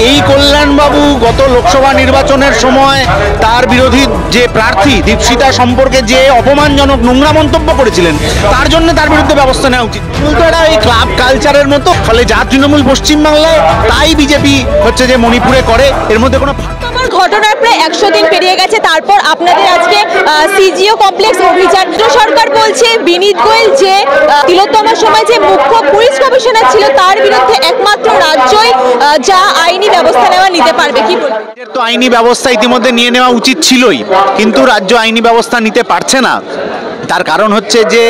এই কল্যাণবাবু গত লোকসভা নির্বাচনের সময় তার বিরোধী যে প্রার্থী দীপশিতা সম্পর্কে যে অপমানজনক নোংরা মন্তব্য করেছিলেন, তার জন্য তার বিরুদ্ধে ব্যবস্থা নেওয়া উচিত। বলতো এটা এই ক্লাব কালচারের মতো, ফলে যা তৃণমূল পশ্চিমবাংলায় তাই বিজেপি হচ্ছে যে মণিপুরে করে, এর মধ্যে কোনো ঘটনার প্রায় 100 দিন পেরিয়ে গেছে, তারপর আপনাদের আজকে সিজিও কমপ্লেক্স অভিযান। সরকার বলছে বিনীত গোয়েল যে তিলোত্তমার সময় যে মুখ্য পুলিশ কমিশনার ছিল তার বিরুদ্ধে একমাত্র রাজ্যই যা আইনি ব্যবস্থা নিতে পারবে। কি বলবেন? তো আইনি ব্যবস্থা ইতিমধ্যে নিয়ে নেওয়া উচিত ছিলই, কিন্তু রাজ্য আইনি ব্যবস্থা নিতে পারছে না। তার কারণ হচ্ছে যে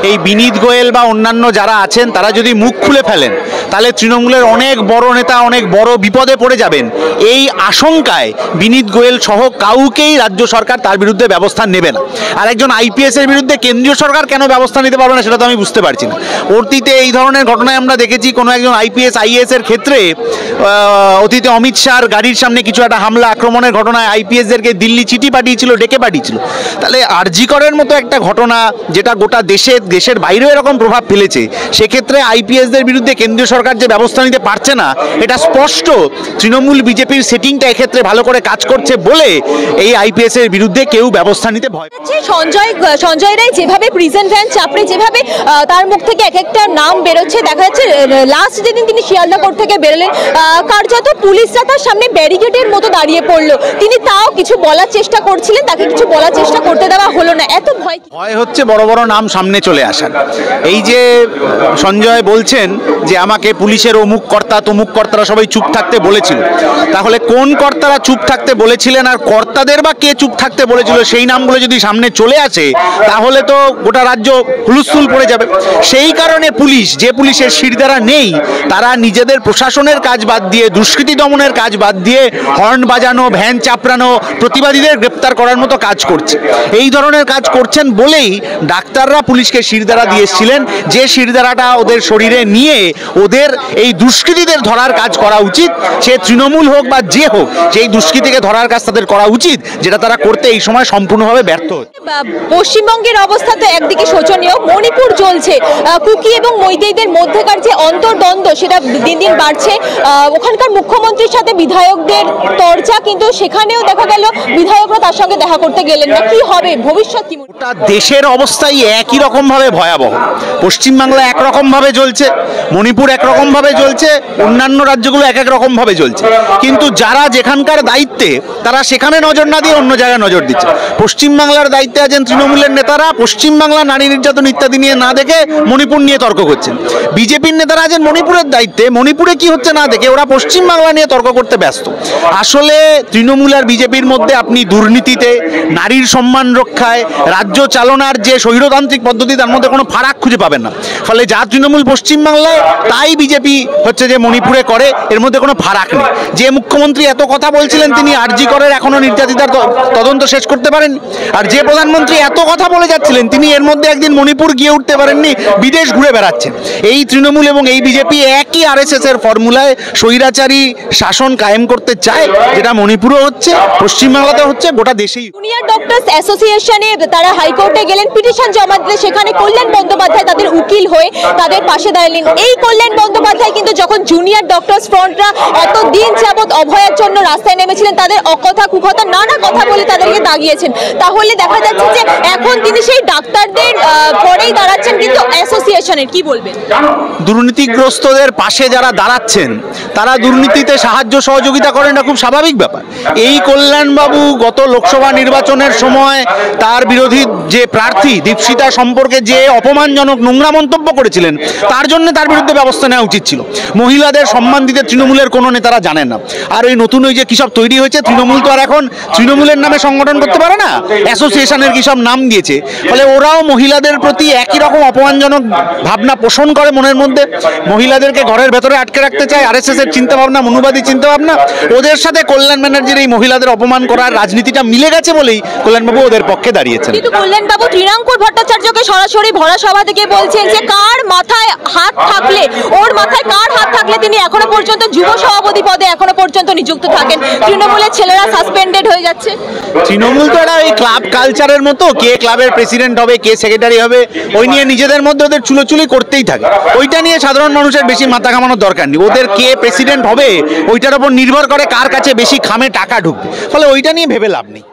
এই বিনীত গোয়েল বা অন্যান্য যারা আছেন তারা যদি মুখ খুলে ফেলেন তাহলে তৃণমূলের অনেক বড় নেতা অনেক বড় বিপদে পড়ে যাবেন। এই আশঙ্কায় বিনীত গোয়েল সহ কাউকেই রাজ্য সরকার তার বিরুদ্ধে ব্যবস্থা নেবে না। আর একজন আইপিএস এর বিরুদ্ধে কেন্দ্রীয় সরকার কেন ব্যবস্থা নিতে পারবে না সেটা তো আমি বুঝতে পারছি না। অতীতে এই ধরনের ঘটনায় আমরা দেখেছি কোনো একজন আইপিএস আইএএস এর ক্ষেত্রে অতীতে অমিত শাহর গাড়ির সামনে কিছু একটা হামলা আক্রমণের ঘটনায় আইপিএসদেরকে দিল্লি চিঠি পাঠিয়েছিল, ডেকে পাঠিয়েছিল। তাহলে আরজি করের মতো একটা ঘটনা যেটা গোটা দেশের বাইরেও এরকম প্রভাব ফেলেছে, সেক্ষেত্রে আইপিএসদের বিরুদ্ধে কেন্দ্রীয় সরকার যে ব্যবস্থা নিতে পারছে না, এটা স্পষ্ট তৃণমূল বিজেপির সেটিংটা এক্ষেত্রে ভালো করে কাজ করছে বলে এই আইপিএস এর বিরুদ্ধে কেউ ব্যবস্থা নিতে ভয় পাচ্ছে। সঞ্জয় রায় যেভাবে প্রিজন ভ্যান চাপড়ে যেভাবে তার মুখ থেকে এক একটা নাম বেরোচ্ছে, দেখা যাচ্ছে লাস্ট যেদিন তিনি শিয়ালদা কোর্ট থেকে বেরোলেন কার্যত পুলিশরা তার সামনে ব্যারিকেডের মতো দাঁড়িয়ে পড়লো। তিনি তাও কিছু বলার চেষ্টা করছিলেন, তাকে কিছু বলার চেষ্টা করতে দেওয়া হলো না। এত ভয় হচ্ছে বড় বড় নাম সামনে চলে আসার। এই যে সঞ্জয় বলছেন যে আমাকে পুলিশের অমুক কর্তা তমুক কর্তারা সবাই চুপ থাকতে বলেছিল, তাহলে কোন কর্তারা চুপ থাকতে বলেছিলেন আর কর্তাদের বা কে চুপ থাকতে বলেছিল সেই নামগুলো যদি সামনে চলে আসে তাহলে তো গোটা রাজ্য হুলস্থুল পড়ে যাবে। সেই কারণে যে পুলিশের শিরদাঁড়া নেই তারা নিজেদের প্রশাসনের কাজ বাদ দিয়ে, দুষ্কৃতী দমনের কাজ বাদ দিয়ে হর্ন বাজানো, ভ্যান চাপড়ানো, প্রতিবাদীদের গ্রেপ্তার করার মতো কাজ করছে। এই ধরনের কাজ করছেন বলেই ডাক্তাররা পুলিশকে শিরদাঁড়া দিয়েছিলেন, যে শিরদাঁড়াটা ওদের শরীরে নিয়ে ওদের এই দুষ্কৃতীদের ধরার কাজ করা উচিত। সে তৃণমূল হোক বা যে হোক, সেই দুষ্কৃতীকে ধরার কাজ তাদের করা উচিত, যেটা তারা করতে এই সময় সম্পূর্ণভাবে ব্যর্থ হচ্ছে। পশ্চিমবঙ্গের অবস্থা তো একদিকে শোচনীয়, মণিপুর জ্বলছে, কুকি এবং মৈতেইদের মধ্যেকার যে অন্তর্দ্বন্দ্ব সেটা দিন দিন বাড়ছে। ওখানকার মুখ্যমন্ত্রীর সাথে বিধায়কদের তরজা, কিন্তু সেখানেও দেখা গেল বিধায়করা তার সঙ্গে দেখা করতে গেলেন না। কি হবে ভবিষ্যৎ? কি দেশের অবস্থাই একই রকম ভাবে ভয়াবহ। পশ্চিমবাংলা একরকম ভাবে চলছে, মণিপুর একরকম ভাবে চলছে, অন্যান্য রাজ্যগুলো এক এক রকম ভাবে চলছে, কিন্তু যারা যেখানকার দায়িত্বে তারা সেখানে নজর না দিয়ে অন্য জায়গায় নজর দিচ্ছে। পশ্চিমবাংলার দায়িত্বে আছেন তৃণমূলের নেতারা, পশ্চিমবাংলা নারী নির্যাতন ইত্যাদি নিয়ে না দেখে মণিপুর নিয়ে তর্ক করছেন। বিজেপির নেতারা আছেন মণিপুরের দায়িত্বে, মণিপুরে কি হচ্ছে না দেখে ওরা পশ্চিমবাংলা নিয়ে তর্ক করতে ব্যস্ত। আসলে তৃণমূল আর বিজেপির মধ্যে আপনি দুর্নীতিতে, নারীর সম্মান রক্ষায়, রাজ্য চালনার যে স্বৈরতান্ত্রিক পদ্ধতি, তার মধ্যে কোনো ফারাক খুঁজে পাবেন না। ফলে যা তৃণমূল পশ্চিমবাংলায় তাই বিজেপি হচ্ছে যে মণিপুরে করে, এর মধ্যে কোনো ফারাক নেই। যে মুখ্যমন্ত্রী এত কথা বলছিলেন তিনি আরজি করের এখনো নির্যাতিতার তদন্ত শেষ করতে পারেন, আর যে প্রধানমন্ত্রী এত কথা বলে যাচ্ছিলেন তিনি এর মধ্যে একদিন মণিপুর গিয়ে উঠতে পারেননি, বিদেশ ঘুরে বেড়াচ্ছেন। এই তৃণমূল এবং এই বিজেপি একই আরএসএস এর ফর্মুলায় স্বৈরাচারী শাসন কায়েম করতে চায়, যেটা মণিপুরও হচ্ছে, পশ্চিমবাংলাতে হচ্ছে, গোটা দেশেই। জুনিয়র ডক্টরস অ্যাসোসিয়েশনে তারা হাইকোর্টে গেলেন, পিটিশন জমা দিলে সেখানে কল্যাণ বন্দ্যোপাধ্যায় তাদের উকিল হয়ে তাদের পাশে দাঁড়ালেন। এই কল্যাণ বন্দ্যোপাধ্যায় কিন্তু যখন জুনিয়র ডক্টরস ফ্রন্টরা এত দিন যাবৎ অভয়ের জন্য রাস্তায় নেমেছিলেন, তাদের অকথা কুকথা নানা কথা বলে তাদেরকে দাগিয়েছেন, তাহলে দেখা যাচ্ছে যে এখন তিনি সেই ডাক্তারদের পরেই দাঁড়াচ্ছেন কিন্তু অ্যাসোসিয়েশনের। কি বলবেন? দুর্নীতিগ্রস্তদের পাশে যারা দাঁড়াচ্ছেন তারা দুর্নীতিতে সাহায্য সহযোগিতা করেন, না খুব স্বাভাবিক ব্যাপার। এই কল্যাণবাবু গত লোকসভা নির্বাচনের সময় তার বিরোধী যে প্রার্থী দীপশিতা সম্পর্কে যে অপমানজনক নোংরা মন্তব্য করেছিলেন, তার জন্য তার বিরুদ্ধে ব্যবস্থা নেওয়া উচিত ছিল। মহিলাদের সম্মান দিতে তৃণমূলের কোনো নেতারা জানেন না। আর ওই নতুন ওই যে কিসব তৈরি হয়েছে, তৃণমূল তো আর এখন তৃণমূলের নামে সংগঠন করতে পারে না, অ্যাসোসিয়েশনের কিসব নাম দিয়েছে। ফলে ওরাও মহিলাদের প্রতি একই রকম অপমানজনক ভাবনা পোষণ করে মনের মধ্যে। মহিলাদেরকে ঘরের ভেতরে আটকে রাখতে চায় আরএসএস এর চিন্তাভাবনা, মনুবাদী চিন্তাভাবনা। ওদের সাথে কল্যাণ ব্যানার্জির এই মহিলাদের অপমান করার রাজনীতিটা মিলে গেছে বলেই কল্যাণবাবু ওদের পক্ষে দাঁড়িয়েছেন। কিন্তু কল্যাণবাবু তৃণাঙ্কুর ভট্টাচার্যকে সরাসরি ভরা সভা থেকে বলছেন যে কার মাথায় হাত থাকলে, ওর মাথায় কার হাত থাকলে তিনি এখনো পর্যন্ত যুব সভাপতি পদে এখনো পর্যন্ত নিযুক্ত থাকেন, তৃণমূলের ছেলেরা সাসপেন্ডেড হয়ে যাচ্ছে। তৃণমূল তো এটা ওই ক্লাব কালচারের মতো, কে ক্লাবের প্রেসিডেন্ট হবে, কে সেক্রেটারি হবে, ওই নিয়ে নিজেদের মধ্যে ওদের চুলোচুলি করতেই থাকে। ওইটা নিয়ে সাধারণ মানুষের বেশি মাথা ঘামানোর দরকার নেই। ওদের কে প্রেসিডেন্ট হবে ওইটার উপর নির্ভর করে কার কাছে বেশি খামে টাকা ঢুকবে, ফলে ওইটা নিয়ে ভেবে লাভ নেই।